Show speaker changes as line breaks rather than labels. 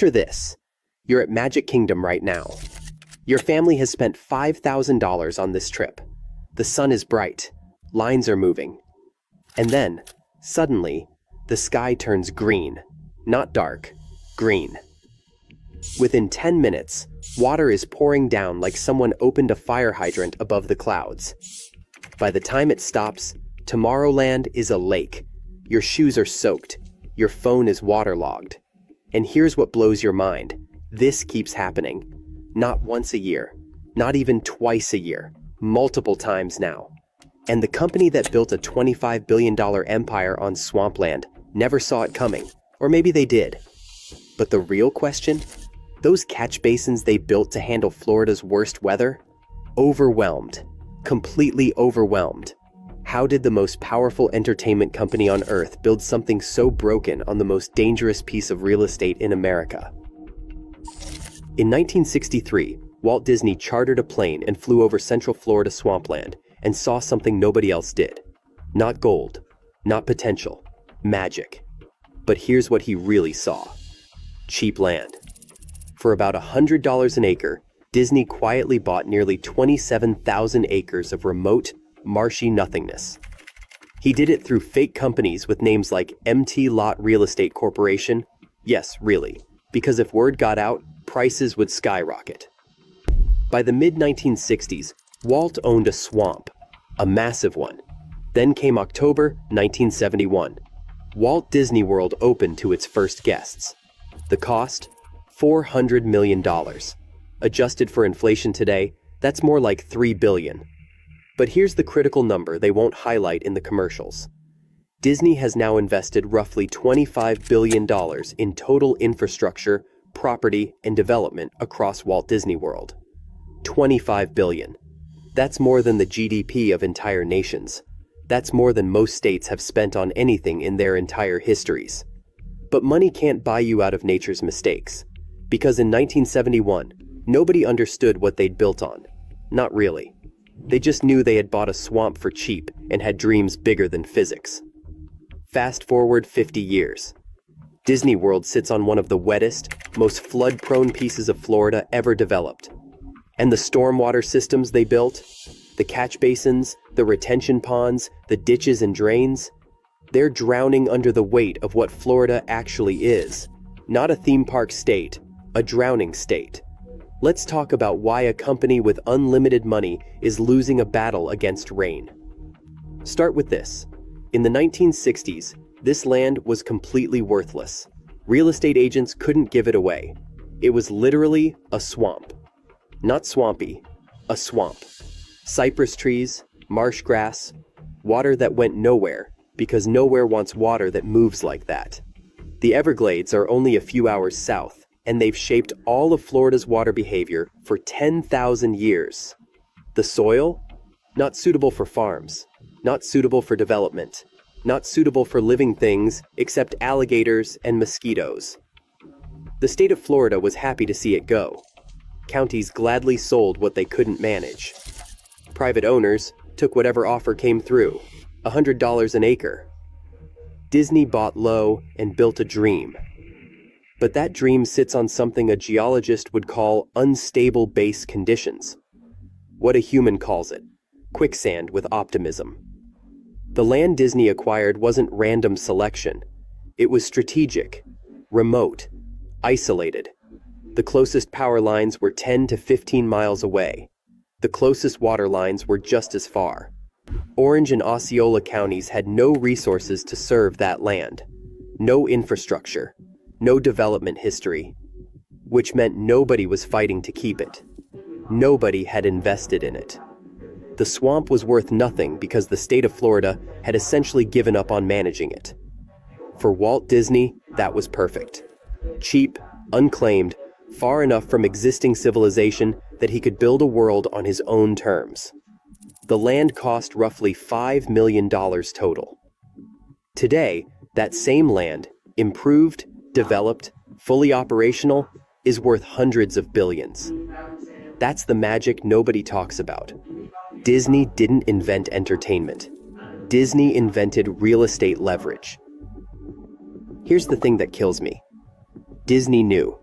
Picture this. You're at Magic Kingdom right now. Your family has spent $5,000 on this trip. The sun is bright. Lines are moving. And then, suddenly, the sky turns green. Not dark. Green. Within 10 minutes, water is pouring down like someone opened a fire hydrant above the clouds. By the time it stops, Tomorrowland is a lake. Your shoes are soaked. Your phone is waterlogged. And here's what blows your mind. This keeps happening. Not once a year. Not even twice a year. Multiple times now. And the company that built a $25 billion empire on swampland never saw it coming. Or maybe they did. But the real question? Those catch basins they built to handle Florida's worst weather? Overwhelmed. Completely overwhelmed. How did the most powerful entertainment company on Earth build something so broken on the most dangerous piece of real estate in America? In 1963, Walt Disney chartered a plane and flew over Central Florida swampland and saw something nobody else did. Not gold, not potential, magic. But here's what he really saw. Cheap land. For about $100 an acre, Disney quietly bought nearly 27,000 acres of remote, marshy nothingness. He did it through fake companies with names like MT Lot Real Estate Corporation. Yes, really, because if word got out, prices would skyrocket. By the mid-1960s, Walt owned a swamp, a massive one. Then came October 1971. Walt Disney World opened to its first guests. The cost? $400 million. Adjusted for inflation today, that's more like $3 billion. But here's the critical number they won't highlight in the commercials. Disney has now invested roughly $25 billion in total infrastructure, property, and development across Walt Disney World. $25 billion. That's more than the GDP of entire nations. That's more than most states have spent on anything in their entire histories. But money can't buy you out of nature's mistakes. Because in 1971, nobody understood what they'd built on. Not really. They just knew they had bought a swamp for cheap and had dreams bigger than physics. Fast forward 50 years. Disney World sits on one of the wettest, most flood-prone pieces of Florida ever developed. And the stormwater systems they built, the catch basins, the retention ponds, the ditches and drains, they're drowning under the weight of what Florida actually is. Not a theme park state, a drowning state. Let's talk about why a company with unlimited money is losing a battle against rain. Start with this. In the 1960s, this land was completely worthless. Real estate agents couldn't give it away. It was literally a swamp. Not swampy, a swamp. Cypress trees, marsh grass, water that went nowhere because nowhere wants water that moves like that. The Everglades are only a few hours south, and they've shaped all of Florida's water behavior for 10,000 years. The soil? Not suitable for farms, not suitable for development, not suitable for living things except alligators and mosquitoes. The state of Florida was happy to see it go. Counties gladly sold what they couldn't manage. Private owners took whatever offer came through, $100 an acre. Disney bought low and built a dream. But that dream sits on something a geologist would call unstable base conditions. What a human calls it, quicksand with optimism. The land Disney acquired wasn't random selection. It was strategic, remote, isolated. The closest power lines were 10 to 15 miles away. The closest water lines were just as far. Orange and Osceola counties had no resources to serve that land. No infrastructure. No development history. Which meant nobody was fighting to keep it. Nobody had invested in it. The swamp was worth nothing because the state of Florida had essentially given up on managing it. For Walt Disney, that was perfect. Cheap, unclaimed, far enough from existing civilization that he could build a world on his own terms. The land cost roughly $5 million total. Today, that same land, improved, developed, fully operational, is worth hundreds of billions. That's the magic nobody talks about. Disney didn't invent entertainment. Disney invented real estate leverage. Here's the thing that kills me. Disney knew.